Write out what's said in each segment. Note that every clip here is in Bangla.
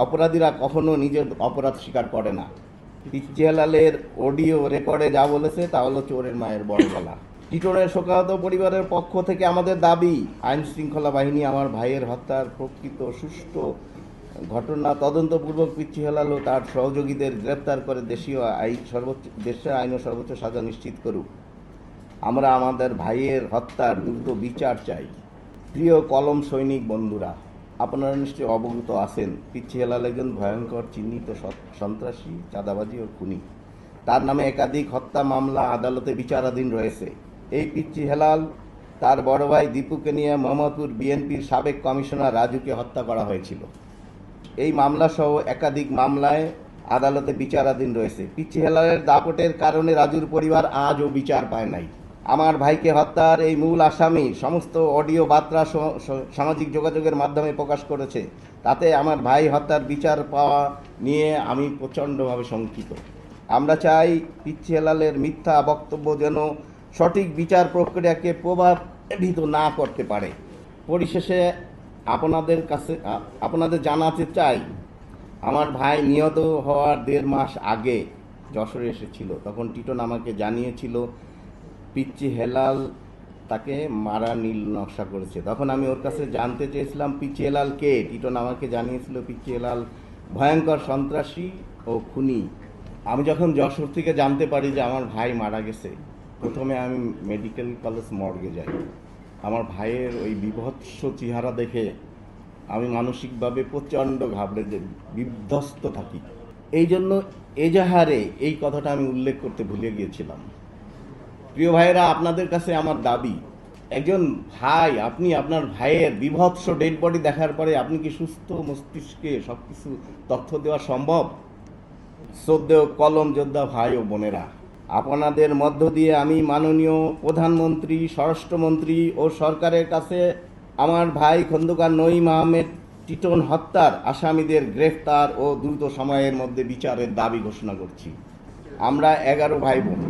অপরাধীরা কখনো নিজের অপরাধ স্বীকার করে না। পিচ্চি হেলালের অডিও রেকর্ডে যা বলেছে তা হলো চোরের মায়ের বড় গলা। টিটনের শোকাহত পরিবারের পক্ষ থেকে আমাদের দাবি, আইন শৃঙ্খলা বাহিনী আমার ভাইয়ের হত্যার প্রকৃত সুষ্ঠু ঘটনা তদন্তপূর্বক পিচ্চি হেলাল ও তার সহযোগীদের গ্রেপ্তার করে দেশের আইন ও সর্বোচ্চ সাজা নিশ্চিত করুক। আমরা আমাদের ভাইয়ের হত্যার দ্রুত বিচার চাই। প্রিয় কলম সৈনিক বন্ধুরা, আপনারা নিশ্চয়ই অবগত আছেন পিচ্চি হেলাল একজন ভয়ঙ্কর চিহ্নিত সন্ত্রাসী, চাঁদাবাজি ও খুনি। তার নামে একাধিক হত্যা মামলা আদালতে বিচারাধীন রয়েছে। এই পিচ্চি হেলাল তার বড় ভাই দীপুকে নিয়ে মোহাম্মদপুর বিএনপির সাবেক কমিশনার রাজুকে হত্যা করা হয়েছিল। এই মামলা সহ একাধিক মামলায় আদালতে বিচারাধীন রয়েছে। পিচ্চি হেলালের দাপটের কারণে রাজুর পরিবার আজও বিচার পায় নাই। আমার ভাইকে হত্যার এই মূল আসামি সমস্ত অডিও বার্তা সামাজিক যোগাযোগের মাধ্যমে প্রকাশ করেছে। তাতে আমার ভাই হত্যার বিচার পাওয়া নিয়ে আমি প্রচণ্ডভাবে শঙ্কিত। আমরা চাই পিচ্চি হেলালের মিথ্যা বক্তব্য যেন সঠিক বিচার প্রক্রিয়াকে প্রভাবিত না করতে পারে। পরিশেষে আপনাদের জানাতে চাই, আমার ভাই নিহত হওয়ার 1.5 মাস আগে যশোরে এসেছিল। তখন টিটন আমাকে জানিয়েছিল পিচ্চি হেলাল তাকে মারা নীল নকশা করেছে। তখন আমি ওর কাছে জানতে চেয়েছিলাম পিচ্চি হেলাল কে। টিটন আমাকে জানিয়েছিল পিচ্চি হেলাল ভয়ঙ্কর সন্ত্রাসী ও খুনি। আমি যখন যশোর থেকে জানতে পারি যে আমার ভাই মারা গেছে, প্রথমে আমি মেডিকেল কলেজ মর্গে যাই। আমার ভাইয়ের ওই বিভৎস চেহারা দেখে আমি মানসিকভাবে প্রচণ্ড ঘাবড়ে বিধ্বস্ত থাকি। এই জন্য এজাহারে এই কথাটা আমি উল্লেখ করতে ভুলে গিয়েছিলাম। প্রিয় ভাইয়েরা, আপনাদের কাছে আমার দাবি, একজন ভাই, আপনি আপনার ভাইয়ের বিভৎস ডেড বডি দেখার পরে আপনি কি সুস্থ মস্তিষ্কে সবকিছু তথ্য দেওয়া সম্ভব? শ্রদ্ধেয় কলম যোদ্ধা ভাই ও বোনেরা, আপনাদের মধ্য দিয়ে আমি মাননীয় প্রধানমন্ত্রী, স্বরাষ্ট্রমন্ত্রী ও সরকারের কাছে আমার ভাই খন্দকার নঈম আহমেদ টিটন হত্যার আসামিদের গ্রেফতার ও দ্রুত সময়ের মধ্যে বিচারের দাবি ঘোষণা করছি। আমরা 11 ভাই বোন।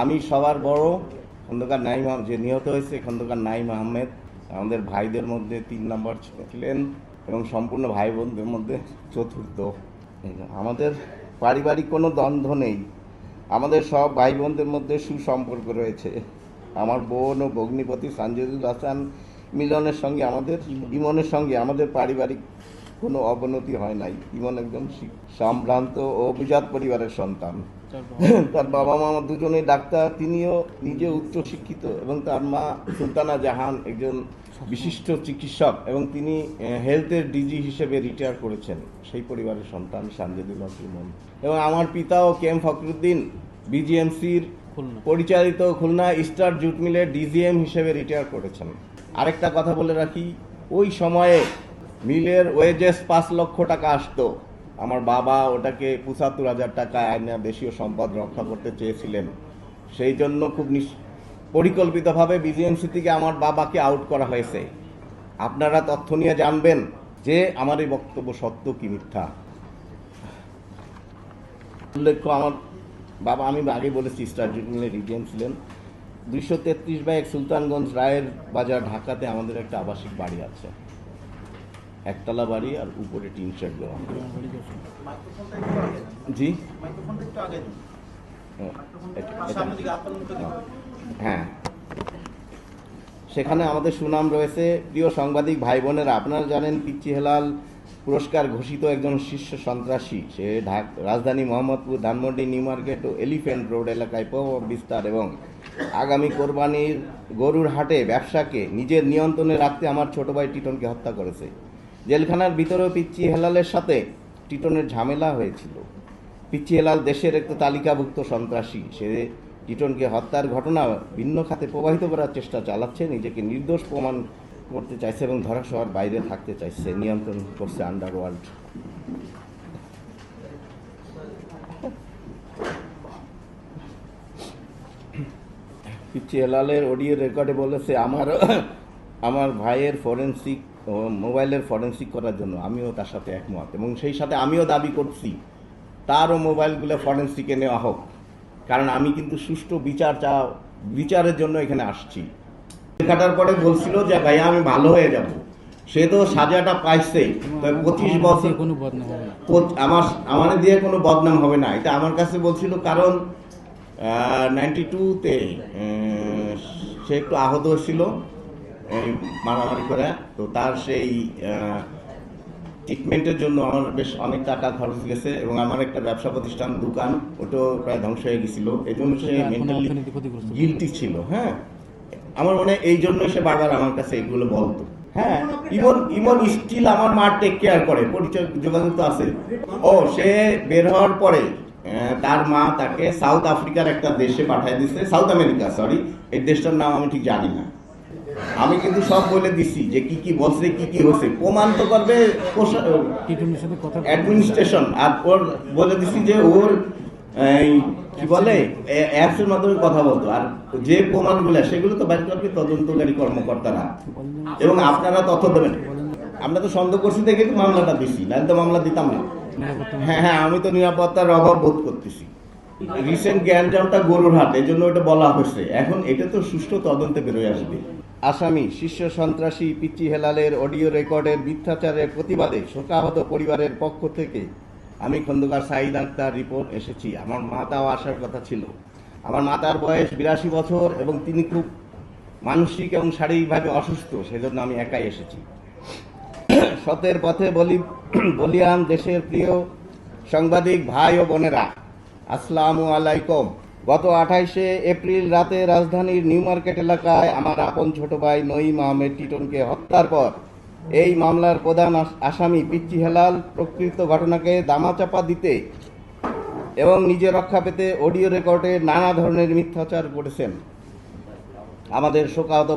আমি সবার বড়। খন্দকার নাঈম যে নিহত হয়েছে, খন্দকার নাঈম আহমেদ আমাদের ভাইদের মধ্যে 3 নম্বর ছিলেন এবং সম্পূর্ণ ভাই বোনদের মধ্যে চতুর্থ। আমাদের পারিবারিক কোনো দ্বন্দ্ব নেই। আমাদের সব ভাই বোনদের মধ্যে সুসম্পর্ক রয়েছে। আমার বোন ও ভগ্নিপতি সানজিদুল হাসান ইমনের সঙ্গে আমাদের পারিবারিক কোনো অবনতি হয় নাই। ইমন একজন সম্ভ্রান্ত ও অভিজাত পরিবারের সন্তান। তার বাবা মা দুজনেই ডাক্তার, তিনিও নিজে উচ্চ শিক্ষিত, এবং তার মা সুলতানা জাহান একজন বিশিষ্ট চিকিৎসক এবং তিনি হেলথের ডিজি হিসেবে রিটায়ার করেছেন। সেই পরিবারের সন্তান সানজিদুল ইমন। এবং আমার পিতাও কেএম ফখরুদ্দিন বিজিএমসির পরিচালিত খুলনা স্টার জুট মিলের ডিজিএম হিসেবে রিটায়ার করেছেন। আরেকটা কথা বলে রাখি, ওই সময়ে মিলের ওয়েজেস 5 লক্ষ টাকা আসতো। আমার বাবা ওটাকে 75,000 টাকা আইনে দেশীয় সম্পদ রক্ষা করতে চেয়েছিলেন। সেই জন্য খুব পরিকল্পিতভাবে বিজিএমসি থেকে আমার বাবাকে আউট করা হয়েছে। আপনারা তথ্য নিয়ে জানবেন যে আমার এই বক্তব্য সত্য কি মিথ্যা। উল্লেখ্য, আমার বাবা, আমি আগে বলেছি, স্টার জুট মিলের ডিজিএম ছিলেন। 233/1 সুলতানগঞ্জ রায়ের বাজার, ঢাকাতে আমাদের একটা আবাসিক বাড়ি আছে, একতলা বাড়ি আর উপরে টিন শেড দেওয়া। জি, হ্যাঁ, সেখানে আমাদের সুনাম রয়েছে। প্রিয় সাংবাদিক ভাই বোনেরা, আপনারা জানেন পিচ্চি হেলাল পুরস্কার ঘোষিত একজন শীর্ষ সন্ত্রাসী। সে রাজধানী মোহাম্মদপুর, ধানমন্ডি, নিউ মার্কেট ও এলিফ্যান্ট রোড এলাকায় প্রভাব বিস্তার এবং আগামী কোরবানির গরুর হাটে ব্যবসাকে নিজের নিয়ন্ত্রণে রাখতে আমার ছোট ভাই টিটনকে হত্যা করেছে। জেলখানার ভিতরেও পিচ্চি হেলালের সাথে টিটনের ঝামেলা হয়েছিল। পিচ্চি হেলাল দেশের একটা তালিকাভুক্ত সন্ত্রাসী। সে টিটনকে হত্যার ঘটনা ভিন্ন খাতে প্রবাহিত করার চেষ্টা চালাচ্ছে, নিজেকে নির্দোষ প্রমাণ করতে চাইছে এবং ধরাছোঁয়ার বাইরে থাকতে চাইছে, নিয়ন্ত্রণ করছে আন্ডারওয়ার্ল্ড। পিচ্চি হেলালের অডিও রেকর্ডে বলেছে আমার ভাইয়ের ফরেন্সিক মোবাইলের ফরেন্সিক করার জন্য। আমিও তার সাথে একমত এবং সেই সাথে আমিও দাবি করছি তারও মোবাইলগুলো ফরেন্সিকে নেওয়া হোক, কারণ আমি কিন্তু সুষ্ঠু বিচারের জন্য এখানে আসছি। কাটার পরে বলছিল যে ভাইয়া আমি ভালো হয়ে যাব, সে তো সাজাটা পাইছে, তো 25 বছর কোনো বদনাম হবে না। আমার দিয়ে কোনো বদনাম হবে না, এটা আমার কাছে বলছিল। কারণ 92-তে সে একটু আহত ছিল এই মারামারি করে, তো তার সেই ট্রিটমেন্টের জন্য আমার বেশ অনেক টাকা খরচ গেছে, এবং আমার একটা ব্যবসা প্রতিষ্ঠান দোকান ওটাও প্রায় ধ্বংস হয়ে গেছিল। এই জন্য সে মেন্টালি গিলটি ছিল। হ্যাঁ, আমার মনে হয় এই জন্য সে বারবার আমার কাছে এগুলো বলতো। হ্যাঁ, ইমন স্টিল আমার মা টেক কেয়ার করে, পরিচয় যোগাযোগ তো আছে। ও সে বের হওয়ার পরে তার মা তাকে সাউথ আফ্রিকার একটা দেশে পাঠিয়ে দিচ্ছে, সাউথ আমেরিকা, সরি, এই দেশটার নাম আমি ঠিক জানি না। আমি কিন্তু সব বলে দিছি যে কি কি বলছে, কি কি হচ্ছে, প্রমাণ তো করবে অ্যাডমিনিস্ট্রেশন। আর ওর বলে দিছি যে ওর কি বলে অ্যাপসের মাধ্যমে কথা বলতো, আর যে প্রমাণগুলো সেগুলো তো বাইর করবে তদন্তকারী কর্মকর্তারা, এবং আপনারা তথ্য দেবেন। আমরা তো সন্দেহ করছি দেখে তো মামলাটা দিছি, নাহলে তো মামলা দিতাম না। হ্যাঁ, আমি তো নিরাপত্তার অভাব বোধ করতেছি। রিসেন্ট গ্যাঞ্জামটা গরুর হাট, এই জন্য ওটা বলা হয়েছে। এখন এটা তো সুষ্ঠু তদন্তে বেরোয় আসবে। আসামি শীর্ষ সন্ত্রাসী পিচ্চি হেলালের অডিও রেকর্ডের মিথ্যাচারের প্রতিবাদে শোকাহত পরিবারের পক্ষ থেকে আমি খন্দকার সাঈদ আক্তার রিপোর্ট এসেছি। আমার মাতাও আসার কথা ছিল। আমার মাতার বয়স 82 বছর এবং তিনি খুব মানসিক এবং শারীরিকভাবে অসুস্থ, সেজন্য আমি একাই এসেছি। সতের পথে বলিয়ান দেশের প্রিয় সাংবাদিক ভাই ও বোনেরা, আসসালামু আলাইকুম। গত 28শে এপ্রিল রাতে রাজধানীর নিউ মার্কেট এলাকায় আমার আপন ছোট ভাই নঈম আহমেদ টিটনকে হত্যার পর এই মামলার প্রধান আসামি পিচ্চি হেলাল প্রকৃত ঘটনাকে দামাচাপা দিতে এবং নিজে রক্ষা পেতে অডিও রেকর্ডে নানা ধরনের মিথ্যাচার করেছেন। আমাদের শোকাহত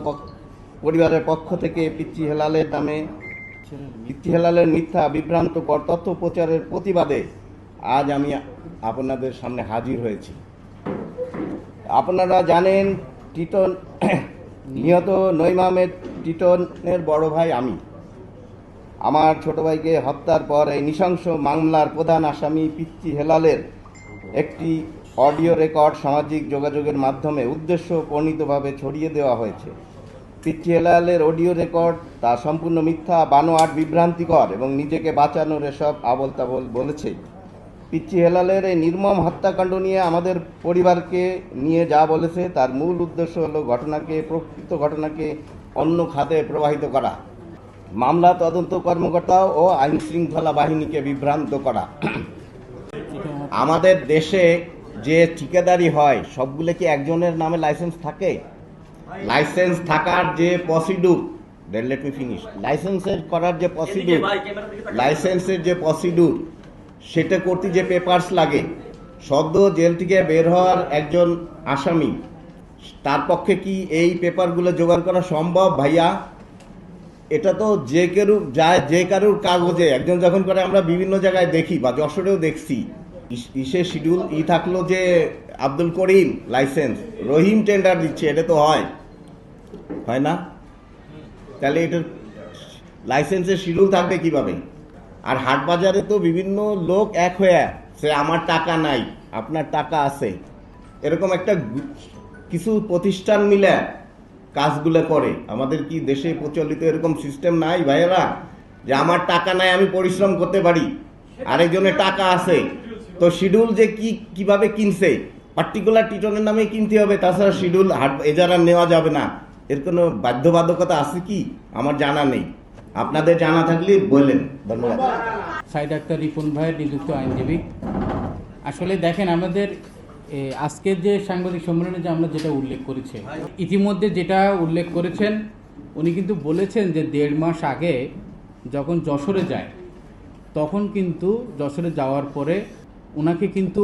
পরিবারের পক্ষ থেকে পিচ্চি হেলালের মিথ্যা বিভ্রান্তকর তথ্য প্রচারের প্রতিবাদে আজ আমি আপনাদের সামনে হাজির হয়েছি। আপনারা জানেন, টিটন নিহত নঈম আহমেদ টিটনের বড় ভাই আমি। আমার ছোট ভাইকে হত্যার পর এই নৃশংস মামলার প্রধান আসামি পিচ্চি হেলালের একটি অডিও রেকর্ড সামাজিক যোগাযোগের মাধ্যমে উদ্দেশ্য প্রণীতভাবে ছড়িয়ে দেওয়া হয়েছে। পিচ্চি হেলালের অডিও রেকর্ড তা সম্পূর্ণ মিথ্যা, বানোয়াট, বিভ্রান্তিকর এবং নিজেকে বাঁচানোর এসব আবল তাবল বলেছে। পিচ্চি হেলালের এই নির্মম হত্যাকাণ্ড নিয়ে আমাদের পরিবারকে নিয়ে যা বলেছে তার মূল উদ্দেশ্য হলো প্রকৃত ঘটনাকে অন্য খাতে প্রবাহিত করা, মামলা তদন্ত কর্মকর্তা ও আইন শৃঙ্খলা বাহিনীকে বিভ্রান্ত করা। আমাদের দেশে যে ঠিকাদারি হয় সবগুলো কি একজনের নামে লাইসেন্স থাকে? লাইসেন্স থাকার যে প্রসিডিউর, লেট মি ফিনিশ, লাইসেন্সের করার যে প্রসিডিউর, লাইসেন্সের যে প্রসিডিউর সেটা করতে যে পেপারস লাগে, সদ্য জেল থেকে বের হওয়ার একজন আসামি তার পক্ষে কি এই পেপারগুলো জোগাড় করা সম্ভব ভাইয়া? এটা তো যে কারুর কাগজে একজন যখন করে, আমরা বিভিন্ন জায়গায় দেখি বা যশোরেও দেখছি, ইসে শিডিউল থাকলো যে আব্দুল করিম লাইসেন্স, রহিম টেন্ডার দিচ্ছে, এটা তো হয় না? তাহলে এটার লাইসেন্সের শিডিউল থাকবে কিভাবে? আর হাট বাজারে তো বিভিন্ন লোক এক হয়ে, সে আমার টাকা নাই আপনার টাকা আছে, এরকম একটা কিছু প্রতিষ্ঠান মিলে কাজগুলো করে। আমাদের কি দেশে প্রচলিত এরকম সিস্টেম নাই ভাইয়েরা, যে আমার টাকা নাই আমি পরিশ্রম করতে পারি, আরেকজনের টাকা আছে, তো শিডিউল যে কিভাবে কিনছে, পার্টিকুলার টিটনের নামে কিনতে হবে, তাছাড়া শিডিউল এজারা নেওয়া যাবে না, এর কোনো বাধ্যবাধকতা আছে কি? আমার জানা নেই, আপনাদের জানা থাকলে বললেন। ধন্যবাদ। সাঈদ আক্তার রিপন ভাইয়ের নিযুক্ত আইনজীবী। আসলে দেখেন, আমাদের আজকের যে সাংবাদিক সম্মেলনে যে আমরা যেটা উল্লেখ করেছি, ইতিমধ্যে যেটা উল্লেখ করেছেন, উনি কিন্তু বলেছেন যে 1.5 মাস আগে যখন যশোরে যায়, তখন কিন্তু যশোরে যাওয়ার পরে ওনাকে কিন্তু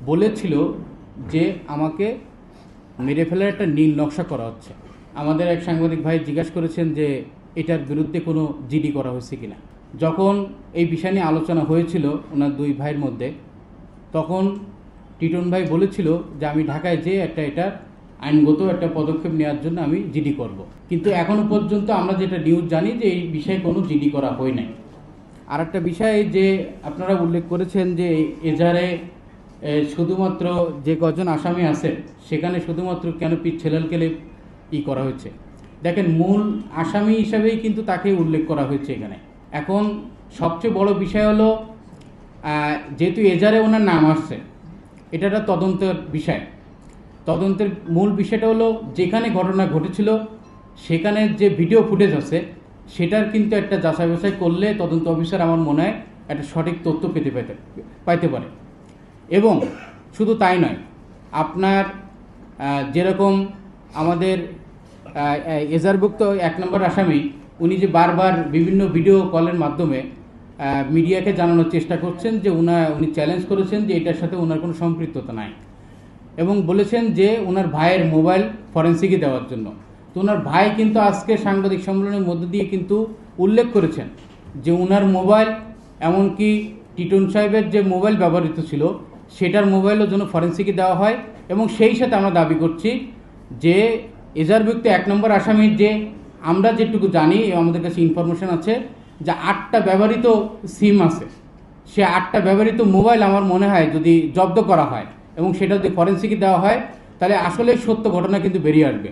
বলেছিল যে আমাকে মেরে ফেলার একটা নীল নকশা করা হচ্ছে। আমাদের এক সাংবাদিক ভাই জিজ্ঞাসা করেছেন যে এটার বিরুদ্ধে কোনো জিডি করা হয়েছে কিনা। যখন এই বিষয় নিয়ে আলোচনা হয়েছিল ওনার দুই ভাইয়ের মধ্যে, তখন টিটন ভাই বলেছিল যে আমি ঢাকায় যেয়ে এটা আইনগত একটা পদক্ষেপ নেওয়ার জন্য আমি জিডি করব। কিন্তু এখনো পর্যন্ত আমরা যেটা নিউজ জানি যে এই বিষয়ে কোনো জিডি করা হয় নাই। আর একটা বিষয় যে আপনারা উল্লেখ করেছেন যে এজাহারে শুধুমাত্র যে কজন আসামি আছে সেখানে শুধুমাত্র কেন পিচ্চি হেলালকে করা হয়েছে। দেখেন মূল আসামি হিসাবেই কিন্তু তাকে উল্লেখ করা হয়েছে এখানে। এখন সবচেয়ে বড় বিষয় হলো যেহেতু এজারে ওনার নাম আসছে, এটা একটা তদন্তের বিষয়। তদন্তের মূল বিষয়টা হলো যেখানে ঘটনা ঘটেছিল সেখানে যে ভিডিও ফুটেজ আছে সেটার কিন্তু একটা যাচাই বাছাই করলে তদন্ত অফিসার আমার মনে হয় একটা সঠিক তথ্য পাইতে পারে। এবং শুধু তাই নয়, আপনার যেরকম আমাদের এজারভুক্ত 1 নম্বর আসামি উনি যে বারবার বিভিন্ন ভিডিও কলের মাধ্যমে মিডিয়াকে জানানোর চেষ্টা করছেন যে উনি চ্যালেঞ্জ করেছেন যে এটার সাথে ওনার কোনো সম্পৃক্ততা নাই, এবং বলেছেন যে ওনার ভাইয়ের মোবাইল ফরেন্সিকে দেওয়ার জন্য। তো ওনার ভাই কিন্তু আজকে সাংবাদিক সম্মেলনের মধ্য দিয়ে কিন্তু উল্লেখ করেছেন যে ওনার মোবাইল, এমনকি টিটন সাহেবের যে মোবাইল ব্যবহৃত ছিল সেটার মোবাইলও যেন ফরেন্সিকে দেওয়া হয়। এবং সেই সাথে আমরা দাবি করছি যে এজারভুক্ত 1 নম্বর আসামির যে আমরা যেটুকু জানি, আমাদের কাছে ইনফরমেশন আছে যে 8টা ব্যবহৃত সিম আছে, সে 8টা ব্যবহৃত মোবাইল আমার মনে হয় যদি জব্দ করা হয় এবং সেটা যদি ফরেন্সিকে দেওয়া হয় তাহলে আসলে সত্য ঘটনা কিন্তু বেরিয়ে আসবে।